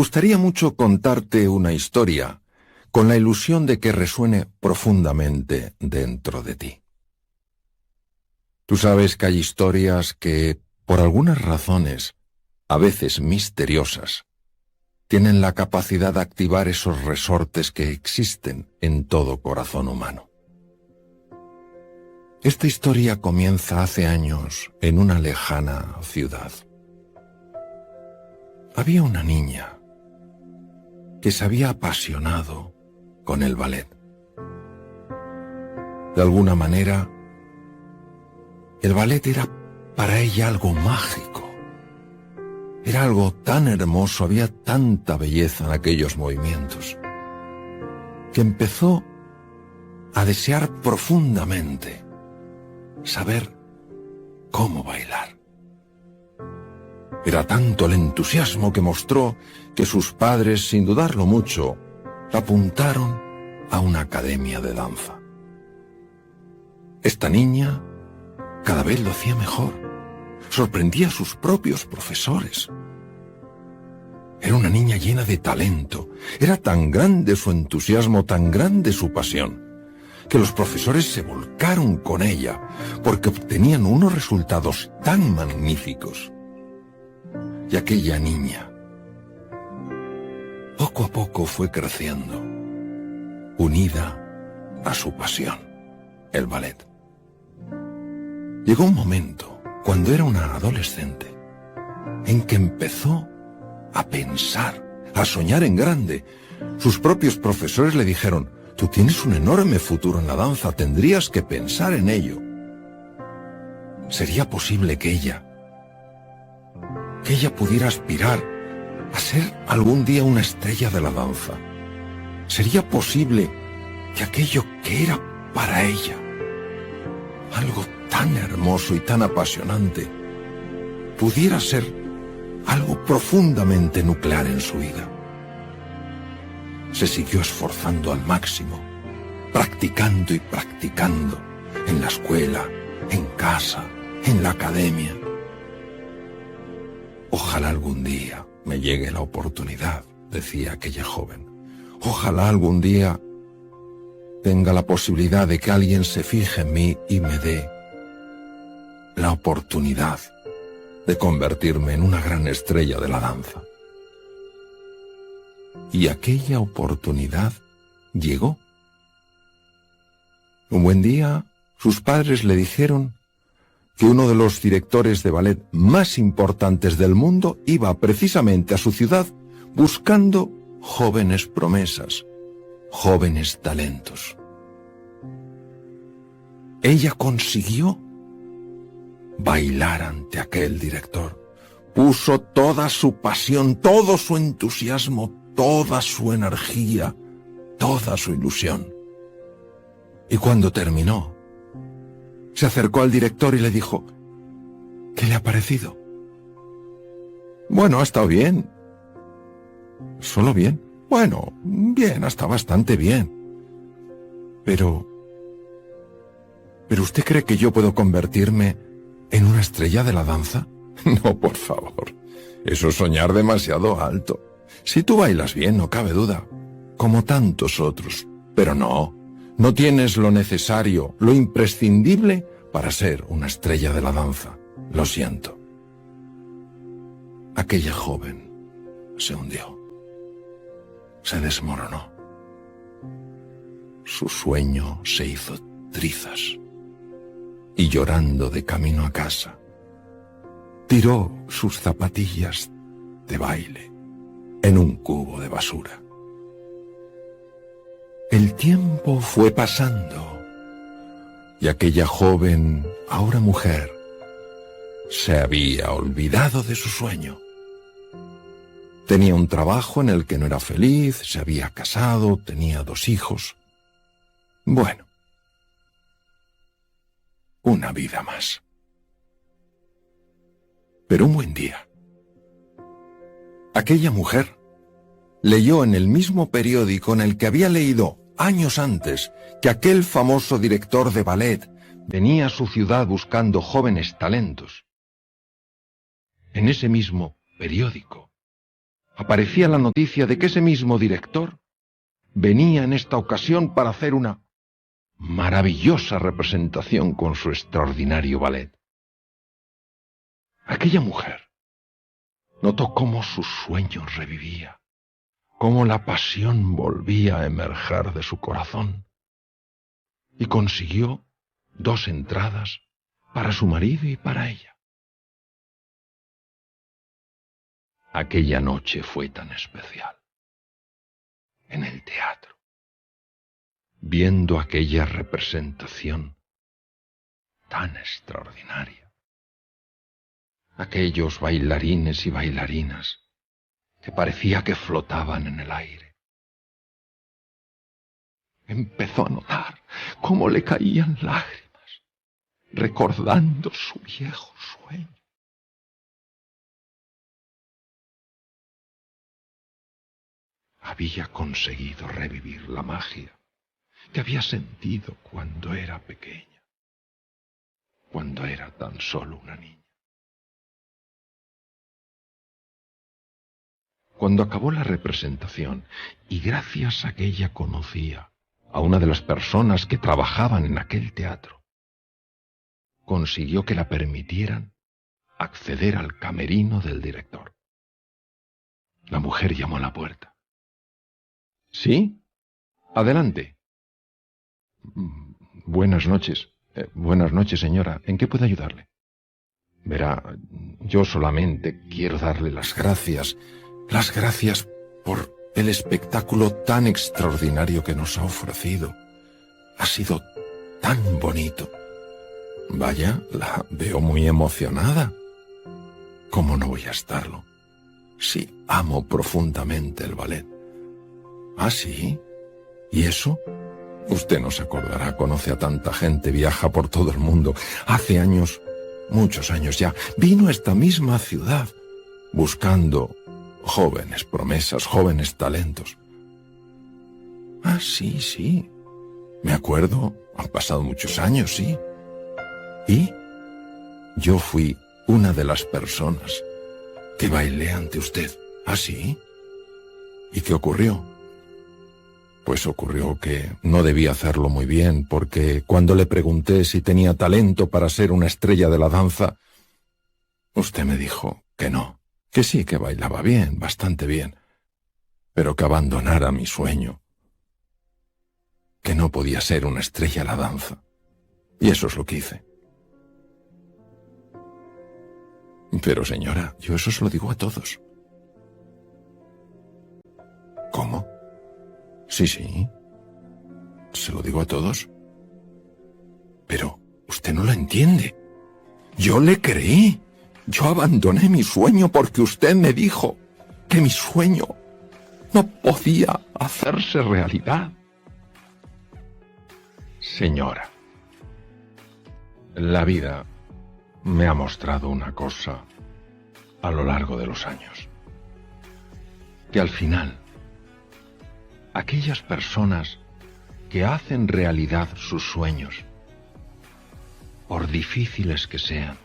gustaría mucho contarte una historia con la ilusión de que resuene profundamente dentro de ti. Tú sabes que hay historias que, por algunas razones, a veces misteriosas, tienen la capacidad de activar esos resortes que existen en todo corazón humano. Esta historia comienza hace años en una lejana ciudad. Había una niña que se había apasionado con el ballet. De alguna manera, el ballet era para ella algo mágico. Era algo tan hermoso, había tanta belleza en aquellos movimientos, que empezó a desear profundamente saber cómo bailar. Era tanto el entusiasmo que mostró que sus padres, sin dudarlo mucho, la apuntaron a una academia de danza. Esta niña cada vez lo hacía mejor. Sorprendía a sus propios profesores. Era una niña llena de talento. Era tan grande su entusiasmo, tan grande su pasión, que los profesores se volcaron con ella porque obtenían unos resultados tan magníficos. Y aquella niña, poco a poco fue creciendo, unida a su pasión, el ballet. Llegó un momento, cuando era una adolescente, en que empezó a pensar, a soñar en grande. Sus propios profesores le dijeron: tú tienes un enorme futuro en la danza, tendrías que pensar en ello. ¿Sería posible que ella pudiera aspirar a ser algún día una estrella de la danza? ¿Sería posible que aquello que era para ella, algo tan hermoso y tan apasionante, pudiera ser algo profundamente nuclear en su vida? Se siguió esforzando al máximo, practicando y practicando, en la escuela, en casa, en la academia. Ojalá algún día me llegue la oportunidad, decía aquella joven. Ojalá algún día tenga la posibilidad de que alguien se fije en mí y me dé la oportunidad de convertirme en una gran estrella de la danza. Y aquella oportunidad llegó. Un buen día, sus padres le dijeron que uno de los directores de ballet más importantes del mundo iba precisamente a su ciudad buscando jóvenes promesas, jóvenes talentos. Ella consiguió bailar ante aquel director. Puso toda su pasión, todo su entusiasmo, toda su energía, toda su ilusión. Y cuando terminó, se acercó al director y le dijo: ¿qué le ha parecido? Bueno, ha estado bien. ¿Solo bien? Bueno, bien, está bastante bien. Pero ¿usted cree que yo puedo convertirme en una estrella de la danza? No, por favor. Eso es soñar demasiado alto. Si tú bailas bien, no cabe duda, como tantos otros. Pero no tienes lo necesario, lo imprescindible para ser una estrella de la danza. Lo siento. Aquella joven se hundió. Se desmoronó. Su sueño se hizo trizas. Y llorando de camino a casa, tiró sus zapatillas de baile en un cubo de basura. El tiempo fue pasando y aquella joven, ahora mujer, se había olvidado de su sueño. Tenía un trabajo en el que no era feliz, se había casado, tenía 2 hijos. Bueno, una vida más. Pero un buen día, aquella mujer leyó en el mismo periódico en el que había leído años antes que aquel famoso director de ballet venía a su ciudad buscando jóvenes talentos. En ese mismo periódico aparecía la noticia de que ese mismo director venía en esta ocasión para hacer una maravillosa representación con su extraordinario ballet. Aquella mujer notó cómo su sueño revivía, cómo la pasión volvía a emerger de su corazón, y consiguió 2 entradas para su marido y para ella. Aquella noche fue tan especial. En el teatro, viendo aquella representación tan extraordinaria, aquellos bailarines y bailarinas que parecía que flotaban en el aire. Empezó a notar cómo le caían lágrimas, recordando su viejo sueño. Había conseguido revivir la magia que había sentido cuando era pequeña, cuando era tan solo una niña. Cuando acabó la representación, y gracias a que ella conocía a una de las personas que trabajaban en aquel teatro, consiguió que la permitieran acceder al camerino del director. La mujer llamó a la puerta. ¿Sí? Adelante. Buenas noches. Buenas noches, señora. ¿En qué puedo ayudarle? Verá, yo solamente quiero darle las gracias por el espectáculo tan extraordinario que nos ha ofrecido. Ha sido tan bonito. Vaya, la veo muy emocionada. ¿Cómo no voy a estarlo? Sí, amo profundamente el ballet. ¿Ah, sí? ¿Y eso? Usted no se acordará, conoce a tanta gente, viaja por todo el mundo. Hace años, muchos años ya, vino a esta misma ciudad buscando jóvenes promesas, jóvenes talentos. Ah, sí, sí. Me acuerdo, han pasado muchos años, sí. ¿Y? Yo fui una de las personas que bailé ante usted. ¿Ah, sí? ¿Y qué ocurrió? Pues ocurrió que no debía hacerlo muy bien, porque cuando le pregunté si tenía talento para ser una estrella de la danza, usted me dijo que no, que sí, que bailaba bien, bastante bien, pero que abandonara mi sueño, que no podía ser una estrella de la danza. Y eso es lo que hice. Pero señora, yo eso se lo digo a todos. ¿Cómo? Sí, sí. Se lo digo a todos. Pero usted no lo entiende. Yo le creí. Yo abandoné mi sueño porque usted me dijo que mi sueño no podía hacerse realidad. Señora, la vida me ha mostrado una cosa a lo largo de los años. Que al final, aquellas personas que hacen realidad sus sueños, por difíciles que sean,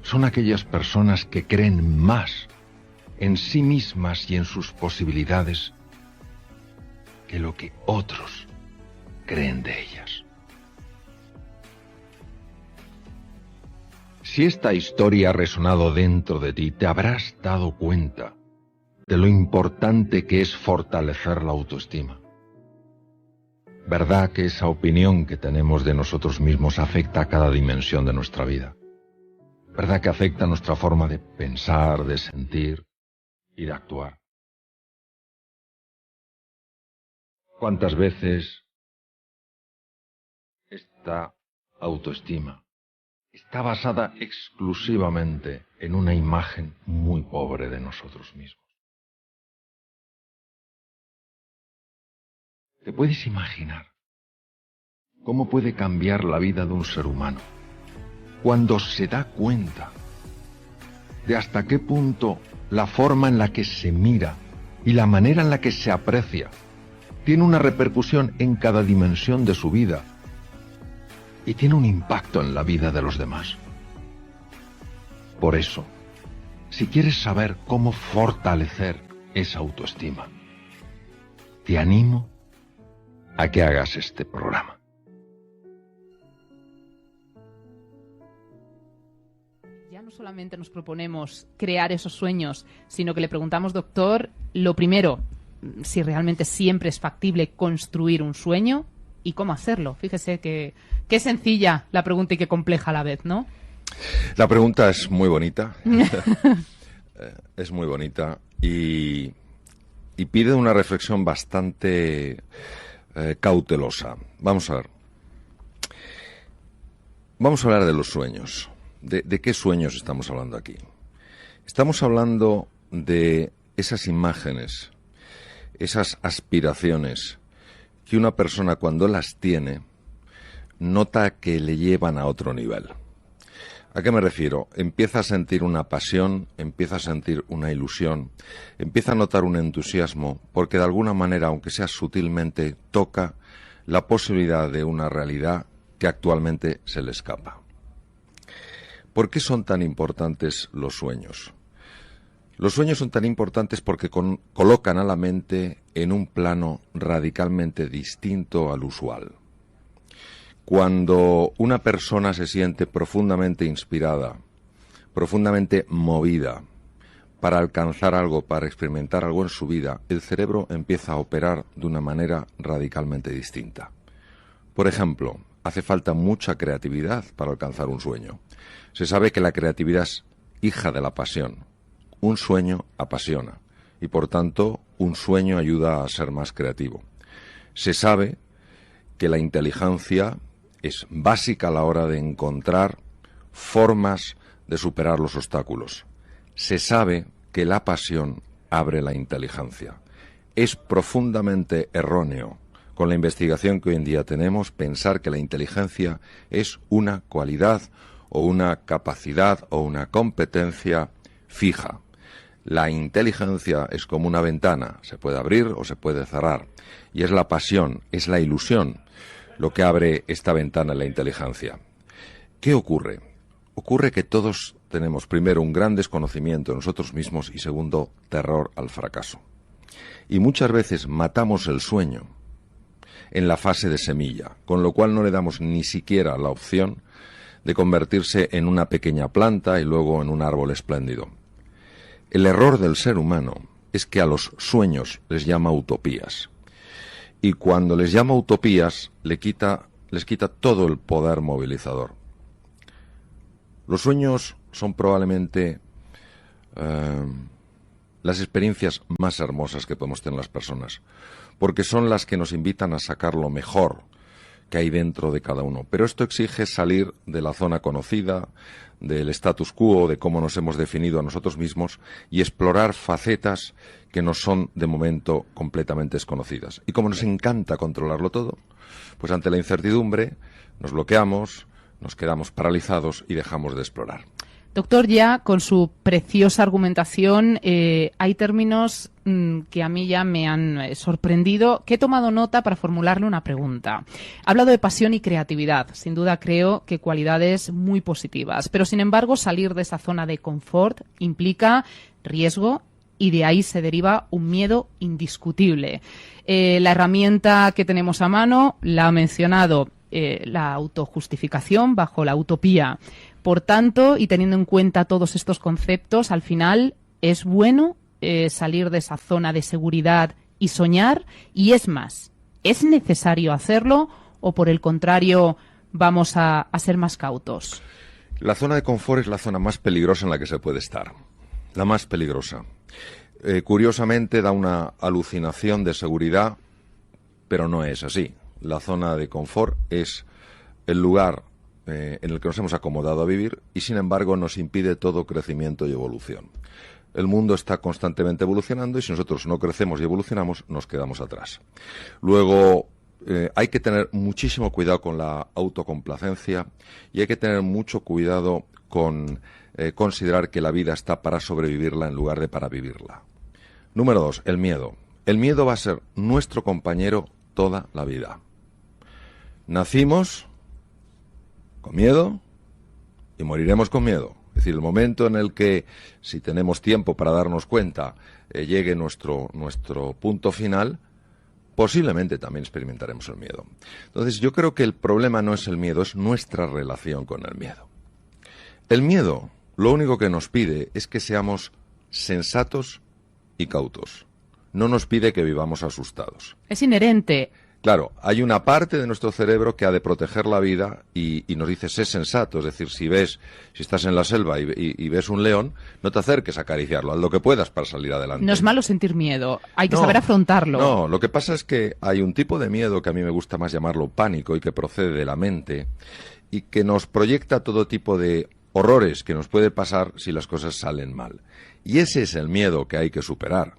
son aquellas personas que creen más en sí mismas y en sus posibilidades que lo que otros creen de ellas. Si esta historia ha resonado dentro de ti, te habrás dado cuenta de lo importante que es fortalecer la autoestima. ¿Verdad que esa opinión que tenemos de nosotros mismos afecta a cada dimensión de nuestra vida? ¿Verdad que afecta a nuestra forma de pensar, de sentir y de actuar? ¿Cuántas veces esta autoestima está basada exclusivamente en una imagen muy pobre de nosotros mismos? ¿Te puedes imaginar cómo puede cambiar la vida de un ser humano cuando se da cuenta de hasta qué punto la forma en la que se mira y la manera en la que se aprecia tiene una repercusión en cada dimensión de su vida y tiene un impacto en la vida de los demás? Por eso, si quieres saber cómo fortalecer esa autoestima, te animo a que hagas este programa. Ya no solamente nos proponemos crear esos sueños, sino que le preguntamos, doctor, lo primero, si realmente siempre es factible construir un sueño y cómo hacerlo. Fíjese que es sencilla la pregunta y que compleja a la vez, ¿no? La pregunta es muy bonita. Es muy bonita y pide una reflexión bastante cautelosa. Vamos a ver. Vamos a hablar de los sueños. ¿De qué sueños estamos hablando aquí? Estamos hablando de esas imágenes, esas aspiraciones que una persona cuando las tiene nota que le llevan a otro nivel. ¿A qué me refiero? Empieza a sentir una pasión, empieza a sentir una ilusión, empieza a notar un entusiasmo, porque de alguna manera, aunque sea sutilmente, toca la posibilidad de una realidad que actualmente se le escapa. ¿Por qué son tan importantes los sueños? Los sueños son tan importantes porque colocan a la mente en un plano radicalmente distinto al usual. Cuando una persona se siente profundamente inspirada, profundamente movida para alcanzar algo, para experimentar algo en su vida, el cerebro empieza a operar de una manera radicalmente distinta. Por ejemplo, hace falta mucha creatividad para alcanzar un sueño. Se sabe que la creatividad es hija de la pasión. Un sueño apasiona y, por tanto, un sueño ayuda a ser más creativo. Se sabe que la inteligencia es básica a la hora de encontrar formas de superar los obstáculos. Se sabe que la pasión abre la inteligencia. Es profundamente erróneo, con la investigación que hoy en día tenemos, pensar que la inteligencia es una cualidad o una capacidad o una competencia fija. La inteligencia es como una ventana, se puede abrir o se puede cerrar, y es la pasión, es la ilusión lo que abre esta ventana en la inteligencia. ¿Qué ocurre? Ocurre que todos tenemos, primero, un gran desconocimiento de nosotros mismos y, segundo, terror al fracaso. Y muchas veces matamos el sueño en la fase de semilla, con lo cual no le damos ni siquiera la opción de convertirse en una pequeña planta y luego en un árbol espléndido. El error del ser humano es que a los sueños les llama utopías. Y cuando les llama utopías, les quita todo el poder movilizador. Los sueños son probablemente las experiencias más hermosas que podemos tener las personas, porque son las que nos invitan a sacar lo mejor que hay dentro de cada uno. Pero esto exige salir de la zona conocida, del status quo, de cómo nos hemos definido a nosotros mismos, y explorar facetas que nos son de momento completamente desconocidas. Y como nos encanta controlarlo todo, pues ante la incertidumbre nos bloqueamos, nos quedamos paralizados y dejamos de explorar. Doctor, ya con su preciosa argumentación hay términos que a mí ya me han sorprendido, que he tomado nota para formularle una pregunta. Ha hablado de pasión y creatividad. Sin duda creo que cualidades muy positivas. Pero, sin embargo, salir de esa zona de confort implica riesgo y de ahí se deriva un miedo indiscutible. La herramienta que tenemos a mano la ha mencionado, la autojustificación bajo la utopía. Por tanto, y teniendo en cuenta todos estos conceptos, al final es bueno salir de esa zona de seguridad y soñar, y es más, ¿es necesario hacerlo o por el contrario vamos a ser más cautos? La zona de confort es la zona más peligrosa en la que se puede estar, la más peligrosa. Curiosamente da una alucinación de seguridad, pero no es así. La zona de confort es el lugar en el que nos hemos acomodado a vivir y, sin embargo, nos impide todo crecimiento y evolución. El mundo está constantemente evolucionando y si nosotros no crecemos y evolucionamos, nos quedamos atrás. Luego, hay que tener muchísimo cuidado con la autocomplacencia y hay que tener mucho cuidado con considerar que la vida está para sobrevivirla en lugar de para vivirla. Número 2, el miedo. El miedo va a ser nuestro compañero toda la vida. Nacimos con miedo y moriremos con miedo. Es decir, el momento en el que, si tenemos tiempo para darnos cuenta, llegue nuestro punto final, posiblemente también experimentaremos el miedo. Entonces, yo creo que el problema no es el miedo, es nuestra relación con el miedo. El miedo, lo único que nos pide es que seamos sensatos y cautos. No nos pide que vivamos asustados. Es inherente. Claro, hay una parte de nuestro cerebro que ha de proteger la vida y nos dice, sé sensato. Es decir, si estás en la selva y ves un león, no te acerques a acariciarlo, haz lo que puedas para salir adelante. No es malo sentir miedo, hay que saber afrontarlo. No, lo que pasa es que hay un tipo de miedo que a mí me gusta más llamarlo pánico y que procede de la mente y que nos proyecta todo tipo de horrores que nos puede pasar si las cosas salen mal. Y ese es el miedo que hay que superar.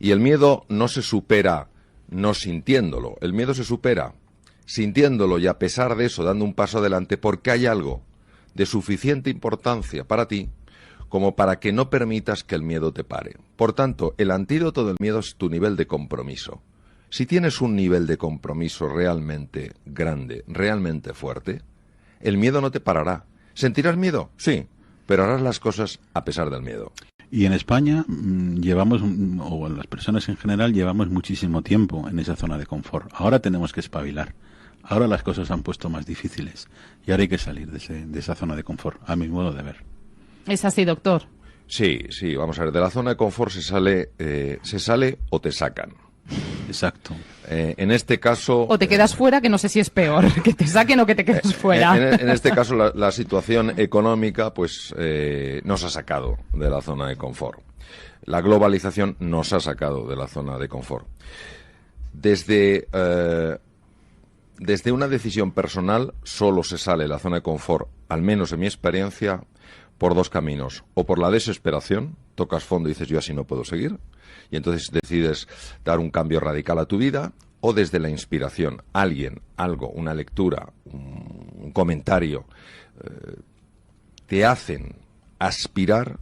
Y el miedo no se supera no sintiéndolo. El miedo se supera sintiéndolo y a pesar de eso dando un paso adelante porque hay algo de suficiente importancia para ti como para que no permitas que el miedo te pare. Por tanto, el antídoto del miedo es tu nivel de compromiso. Si tienes un nivel de compromiso realmente grande, realmente fuerte, el miedo no te parará. ¿Sentirás miedo? Sí, pero harás las cosas a pesar del miedo. Y en España o las personas en general, llevamos muchísimo tiempo en esa zona de confort. Ahora tenemos que espabilar. Ahora las cosas se han puesto más difíciles. Y ahora hay que salir de esa zona de confort, a mi modo de ver. ¿Es así, doctor? Sí, vamos a ver. De la zona de confort se sale o te sacan. Exacto. En este caso... O te quedas fuera, que no sé si es peor, que te saquen o que te quedes fuera. En este caso, la situación económica pues nos ha sacado de la zona de confort. La globalización nos ha sacado de la zona de confort. Desde una decisión personal, solo se sale de la zona de confort, al menos en mi experiencia, por dos caminos. O por la desesperación, tocas fondo y dices, yo así no puedo seguir, y entonces decides dar un cambio radical a tu vida, o desde la inspiración, alguien, algo, una lectura, un comentario, te hacen aspirar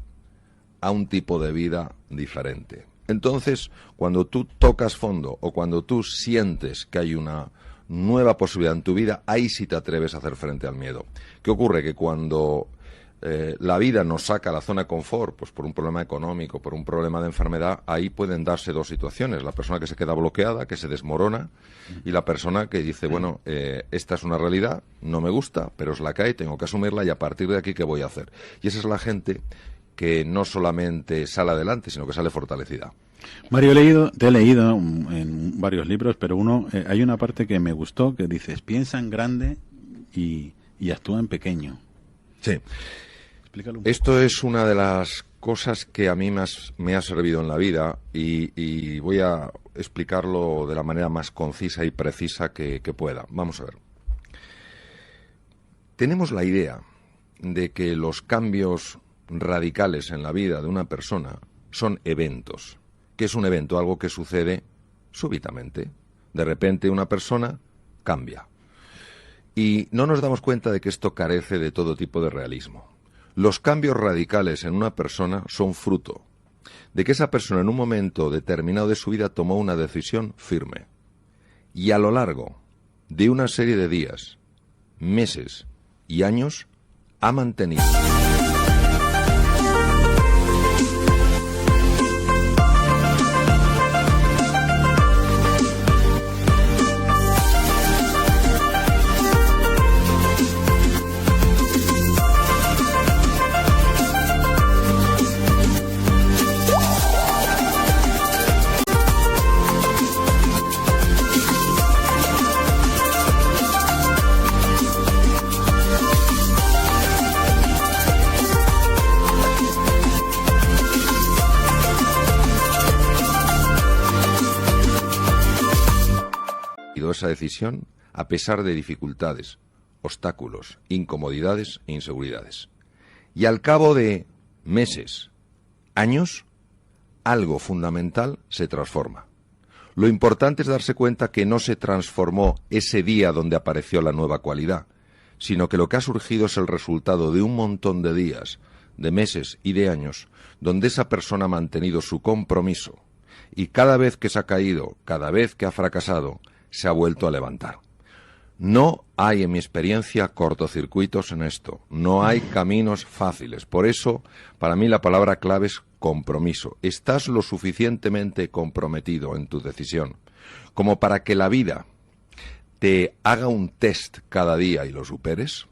a un tipo de vida diferente. Entonces, cuando tú tocas fondo o cuando tú sientes que hay una nueva posibilidad en tu vida, ahí sí te atreves a hacer frente al miedo. ¿Qué ocurre? Que cuando la vida nos saca a la zona de confort, pues por un problema económico, por un problema de enfermedad, ahí pueden darse dos situaciones. La persona que se queda bloqueada, que se desmorona, y la persona que dice, bueno, esta es una realidad, no me gusta, pero es la que hay, tengo que asumirla y a partir de aquí, ¿qué voy a hacer? Y esa es la gente que no solamente sale adelante, sino que sale fortalecida. Mario, te he leído en varios libros, pero hay una parte que me gustó, que dices, piensa en grande y actúa en pequeño. Sí. Esto es una de las cosas que a mí me ha servido en la vida y voy a explicarlo de la manera más concisa y precisa que pueda. Vamos a ver. Tenemos la idea de que los cambios radicales en la vida de una persona son eventos. ¿Qué es un evento? Algo que sucede súbitamente. De repente una persona cambia. Y no nos damos cuenta de que esto carece de todo tipo de realismo. Los cambios radicales en una persona son fruto de que esa persona en un momento determinado de su vida tomó una decisión firme. Y a lo largo de una serie de días, meses y años, ha mantenido... esa decisión a pesar de dificultades, obstáculos, incomodidades e inseguridades. Y al cabo de meses, años, algo fundamental se transforma. Lo importante es darse cuenta que no se transformó ese día donde apareció la nueva cualidad, sino que lo que ha surgido es el resultado de un montón de días, de meses y de años, donde esa persona ha mantenido su compromiso y cada vez que se ha caído, cada vez que ha fracasado, se ha vuelto a levantar. No hay, en mi experiencia, cortocircuitos en esto. No hay caminos fáciles. Por eso, para mí la palabra clave es compromiso. ¿Estás lo suficientemente comprometido en tu decisión como para que la vida te haga un test cada día y lo superes?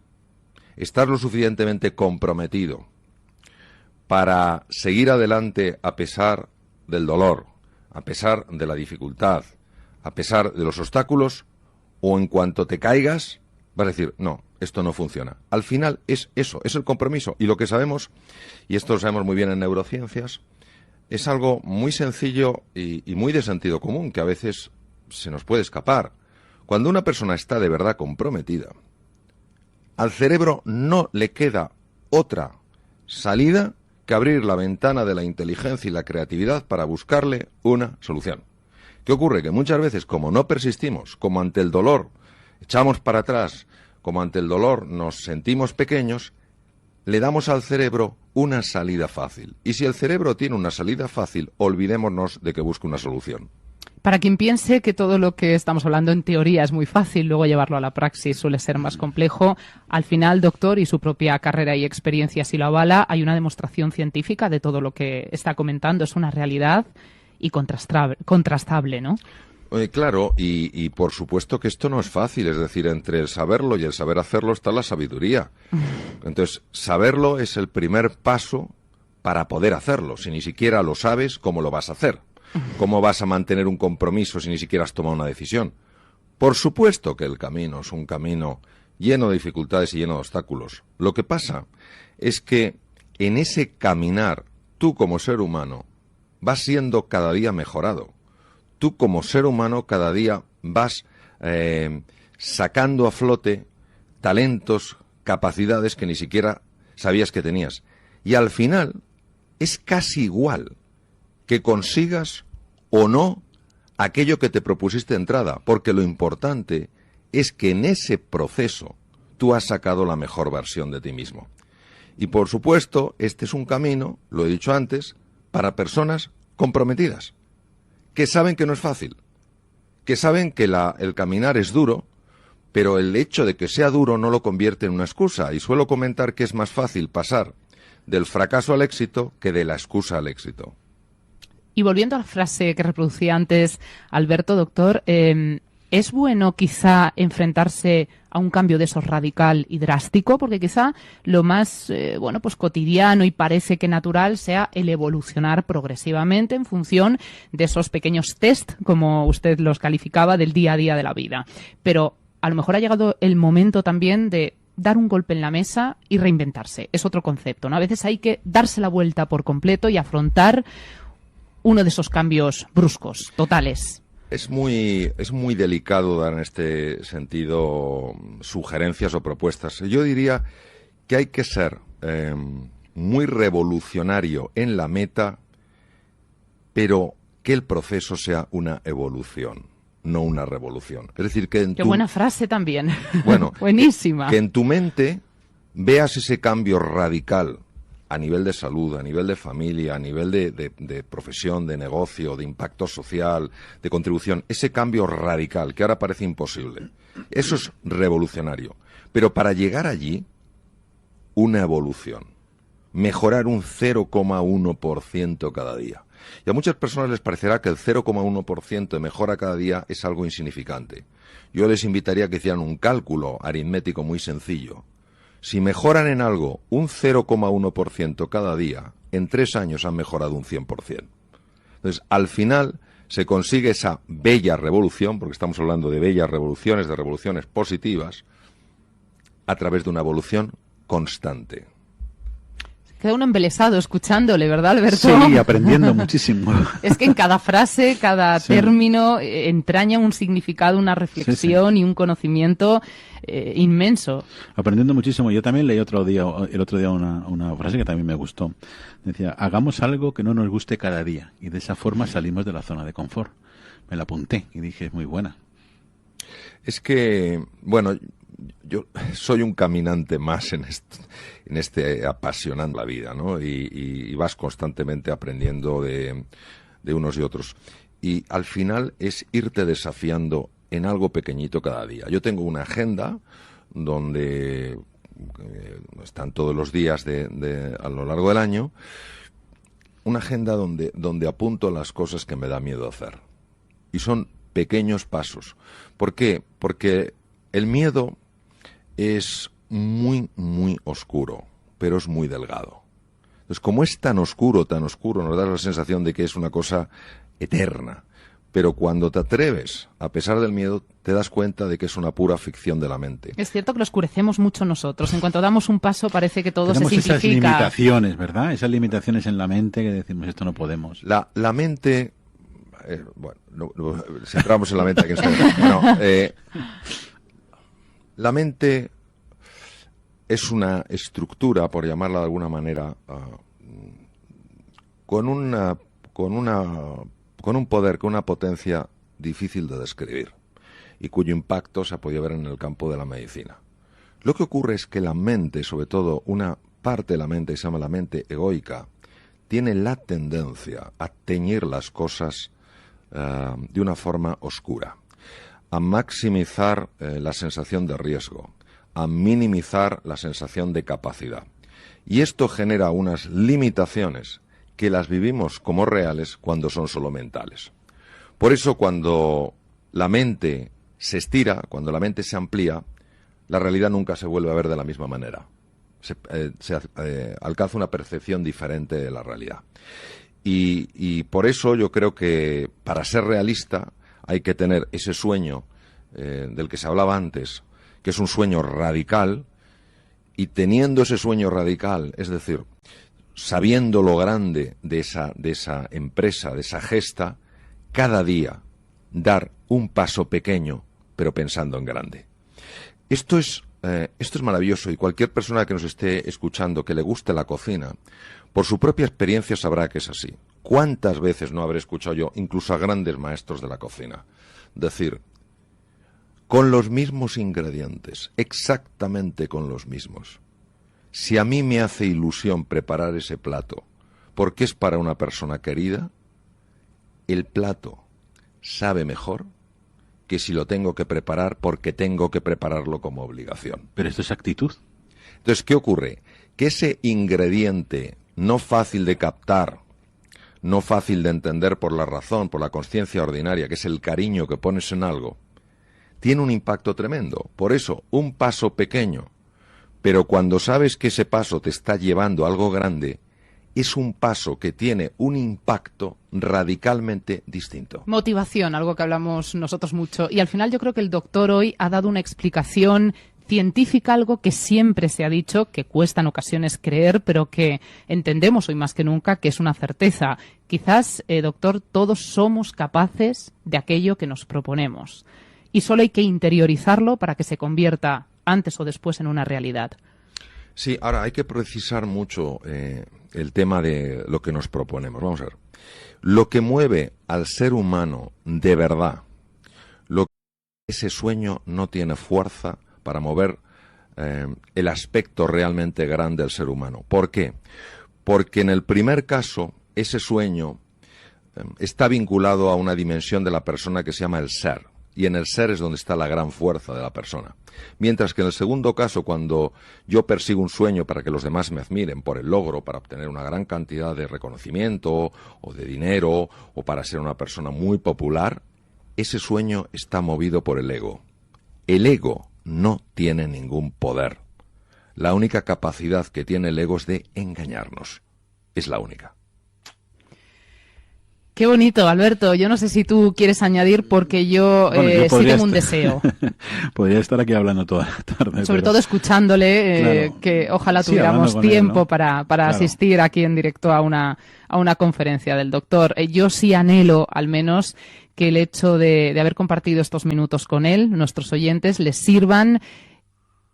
¿Estás lo suficientemente comprometido para seguir adelante a pesar del dolor, a pesar de la dificultad, a pesar de los obstáculos? ¿O en cuanto te caigas vas a decir, no, esto no funciona? Al final es eso, es el compromiso. Y lo que sabemos, y esto lo sabemos muy bien en neurociencias, es algo muy sencillo y muy de sentido común, que a veces se nos puede escapar. Cuando una persona está de verdad comprometida, al cerebro no le queda otra salida que abrir la ventana de la inteligencia y la creatividad para buscarle una solución. ¿Qué ocurre? Que muchas veces, como no persistimos, como ante el dolor echamos para atrás, como ante el dolor nos sentimos pequeños, le damos al cerebro una salida fácil. Y si el cerebro tiene una salida fácil, olvidémonos de que busque una solución. Para quien piense que todo lo que estamos hablando en teoría es muy fácil, luego llevarlo a la praxis suele ser más complejo. Al final, doctor, y su propia carrera y experiencia si lo avala, hay una demostración científica de todo lo que está comentando. Es una realidad y contrastable, ¿no? Claro, y por supuesto que esto no es fácil, es decir, entre el saberlo y el saber hacerlo está la sabiduría. Entonces, saberlo es el primer paso para poder hacerlo. Si ni siquiera lo sabes, ¿cómo lo vas a hacer? ¿Cómo vas a mantener un compromiso si ni siquiera has tomado una decisión? Por supuesto que el camino es un camino lleno de dificultades y lleno de obstáculos. Lo que pasa es que en ese caminar, tú como ser humano, vas siendo cada día mejorado. Tú como ser humano cada día vas sacando a flote talentos, capacidades que ni siquiera sabías que tenías. Y al final es casi igual que consigas o no aquello que te propusiste de entrada, porque lo importante es que en ese proceso tú has sacado la mejor versión de ti mismo. Y por supuesto, este es un camino, lo he dicho antes, para personas comprometidas, que saben que no es fácil, que saben que el caminar es duro, pero el hecho de que sea duro no lo convierte en una excusa. Y suelo comentar que es más fácil pasar del fracaso al éxito que de la excusa al éxito. Y volviendo a la frase que reproducía antes Alberto, doctor, ¿es bueno quizá enfrentarse a un cambio de esos radical y drástico? Porque quizá lo más pues cotidiano y parece que natural sea el evolucionar progresivamente en función de esos pequeños test, como usted los calificaba, del día a día de la vida. Pero a lo mejor ha llegado el momento también de dar un golpe en la mesa y reinventarse. Es otro concepto, ¿no? A veces hay que darse la vuelta por completo y afrontar uno de esos cambios bruscos, totales. Es muy delicado dar en este sentido sugerencias o propuestas. Yo diría que hay que ser muy revolucionario en la meta, pero que el proceso sea una evolución, no una revolución. Es decir, que Qué buena frase también. Bueno, buenísima. Que en tu mente veas ese cambio radical a nivel de salud, a nivel de familia, a nivel de profesión, de negocio, de impacto social, de contribución, ese cambio radical que ahora parece imposible. Eso es revolucionario. Pero para llegar allí, una evolución. Mejorar un 0,1% cada día. Y a muchas personas les parecerá que el 0,1% de mejora cada día es algo insignificante. Yo les invitaría a que hicieran un cálculo aritmético muy sencillo. Si mejoran en algo un 0,1% cada día, en 3 años han mejorado un 100%. Entonces, al final se consigue esa bella revolución, porque estamos hablando de bellas revoluciones, de revoluciones positivas, a través de una evolución constante. Queda uno embelesado escuchándole, ¿verdad, Alberto? Sí, aprendiendo muchísimo. Es que en cada frase, cada término entraña un significado, una reflexión y un conocimiento inmenso. Aprendiendo muchísimo. Yo también leí el otro día una frase que también me gustó. Decía, hagamos algo que no nos guste cada día y de esa forma salimos de la zona de confort. Me la apunté y dije, es muy buena. Es que, bueno, yo soy un caminante más en este apasionando la vida, ¿no? Y vas constantemente aprendiendo de unos y otros. Y al final es irte desafiando en algo pequeñito cada día. Yo tengo una agenda donde están todos los días a lo largo del año, una agenda donde apunto las cosas que me da miedo hacer. Y son pequeños pasos. ¿Por qué? Porque el miedo es muy, muy oscuro, pero es muy delgado. Entonces, como es tan oscuro, nos da la sensación de que es una cosa eterna. Pero cuando te atreves, a pesar del miedo, te das cuenta de que es una pura ficción de la mente. Es cierto que lo oscurecemos mucho nosotros. En cuanto damos un paso parece que todo Tenemos se simplifica. esas limitaciones, ¿verdad? Esas limitaciones en la mente que decimos, esto no podemos. La mente... si entramos en la mente... la mente es una estructura, por llamarla de alguna manera, con un poder, con una potencia difícil de describir y cuyo impacto se ha podido ver en el campo de la medicina. Lo que ocurre es que la mente, sobre todo una parte de la mente que se llama la mente egoica, tiene la tendencia a teñir las cosas de una forma oscura, a maximizar la sensación de riesgo, a minimizar la sensación de capacidad. Y esto genera unas limitaciones que las vivimos como reales cuando son solo mentales. Por eso cuando la mente se estira, cuando la mente se amplía, la realidad nunca se vuelve a ver de la misma manera. Se alcanza una percepción diferente de la realidad. Y por eso yo creo que para ser realista hay que tener ese sueño del que se hablaba antes, que es un sueño radical, y teniendo ese sueño radical, es decir, sabiendo lo grande de esa empresa, de esa gesta, cada día dar un paso pequeño, pero pensando en grande. Esto es maravilloso, y cualquier persona que nos esté escuchando que le guste la cocina, por su propia experiencia sabrá que es así. ¿Cuántas veces no habré escuchado yo, incluso a grandes maestros de la cocina, decir, con los mismos ingredientes, exactamente con los mismos, si a mí me hace ilusión preparar ese plato porque es para una persona querida, el plato sabe mejor que si lo tengo que preparar porque tengo que prepararlo como obligación. Pero esto es actitud. Entonces, ¿qué ocurre? Que ese ingrediente no fácil de captar, no fácil de entender por la razón, por la conciencia ordinaria, que es el cariño que pones en algo, tiene un impacto tremendo. Por eso, un paso pequeño, pero cuando sabes que ese paso te está llevando a algo grande, es un paso que tiene un impacto radicalmente distinto. Motivación, algo que hablamos nosotros mucho. Y al final yo creo que el doctor hoy ha dado una explicación científica, algo que siempre se ha dicho, que cuesta en ocasiones creer, pero que entendemos hoy más que nunca que es una certeza. Quizás, doctor, todos somos capaces de aquello que nos proponemos. Y solo hay que interiorizarlo para que se convierta antes o después en una realidad. Sí, ahora hay que precisar mucho el tema de lo que nos proponemos. Vamos a ver. Lo que mueve al ser humano de verdad, ese sueño no tiene fuerza para mover el aspecto realmente grande del ser humano. ¿Por qué? Porque en el primer caso, ese sueño está vinculado a una dimensión de la persona que se llama el ser. Y en el ser es donde está la gran fuerza de la persona. Mientras que en el segundo caso, cuando yo persigo un sueño para que los demás me admiren por el logro, para obtener una gran cantidad de reconocimiento o de dinero o para ser una persona muy popular, ese sueño está movido por el ego. El ego no tiene ningún poder. La única capacidad que tiene el ego es de engañarnos. Es la única. Qué bonito, Alberto. Yo no sé si tú quieres añadir, porque yo sí tengo un deseo. Podría estar aquí hablando toda la tarde. Sobre todo escuchándole, claro, que ojalá sí, tuviéramos tiempo él, ¿no? para Claro. asistir aquí en directo a una conferencia del doctor. Yo sí anhelo, al menos, que el hecho de haber compartido estos minutos con él, nuestros oyentes, les sirvan,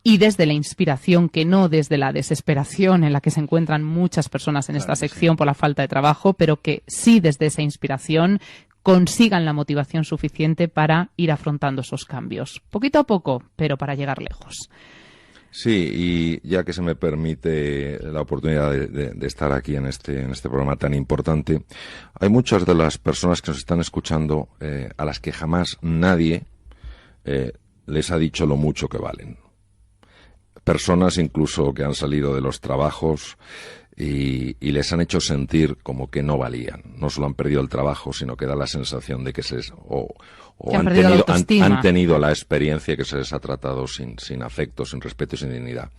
y desde la inspiración, que no desde la desesperación en la que se encuentran muchas personas en esta sección por la falta de trabajo, pero que sí desde esa inspiración consigan la motivación suficiente para ir afrontando esos cambios. Poquito a poco, pero para llegar lejos. Sí, y ya que se me permite la oportunidad de estar aquí en este programa tan importante, hay muchas de las personas que nos están escuchando a las que jamás nadie les ha dicho lo mucho que valen. Personas incluso que han salido de los trabajos y les han hecho sentir como que no valían. No solo han perdido el trabajo, sino que da la sensación de que han tenido la experiencia que se les ha tratado sin afecto, sin respeto y sin dignidad.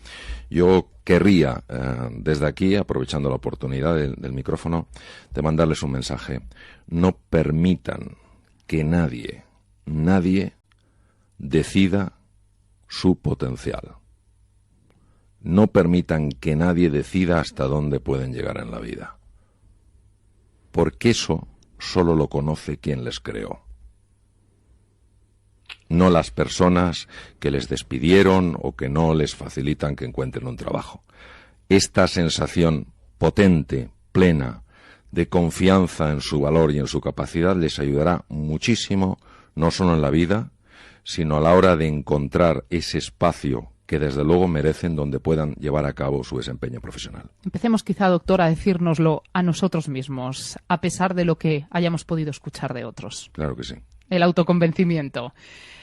Yo querría, desde aquí, aprovechando la oportunidad del micrófono, de mandarles un mensaje. No permitan que nadie decida su potencial. No permitan que nadie decida hasta dónde pueden llegar en la vida. Porque eso solo lo conoce quien les creó. No las personas que les despidieron o que no les facilitan que encuentren un trabajo. Esta sensación potente, plena, de confianza en su valor y en su capacidad les ayudará muchísimo, no solo en la vida, sino a la hora de encontrar ese espacio que desde luego merecen donde puedan llevar a cabo su desempeño profesional. Empecemos quizá, doctor, a decírnoslo a nosotros mismos, a pesar de lo que hayamos podido escuchar de otros. Claro que sí. El autoconvencimiento.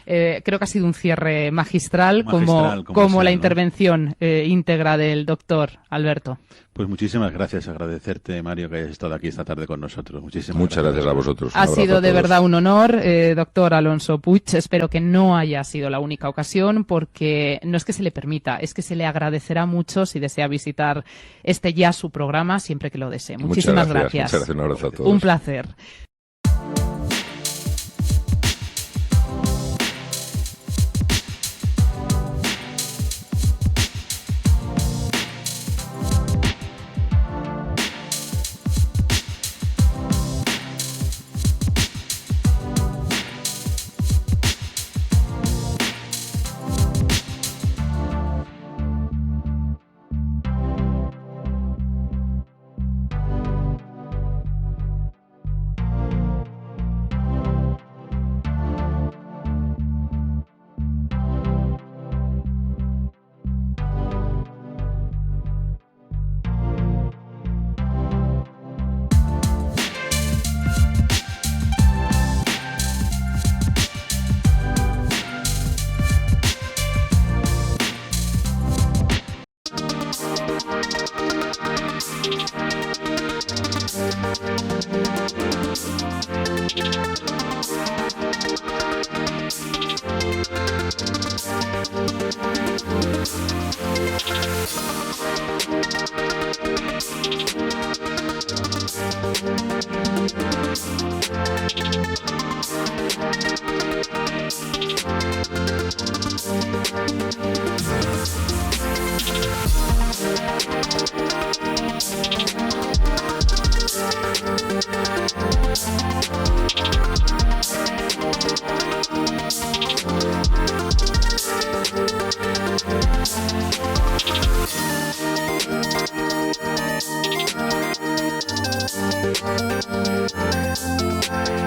Creo que ha sido un cierre magistral como la intervención íntegra del doctor Alberto. Pues muchísimas gracias. Agradecerte, Mario, que hayas estado aquí esta tarde con nosotros. Muchas gracias a vosotros. Ha sido de verdad un honor, doctor Alonso Puig. Espero que no haya sido la única ocasión, porque no es que se le permita, es que se le agradecerá mucho si desea visitar su programa, siempre que lo desee. Muchísimas gracias. Muchas gracias. Un abrazo a todos. Un placer.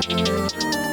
Thank you.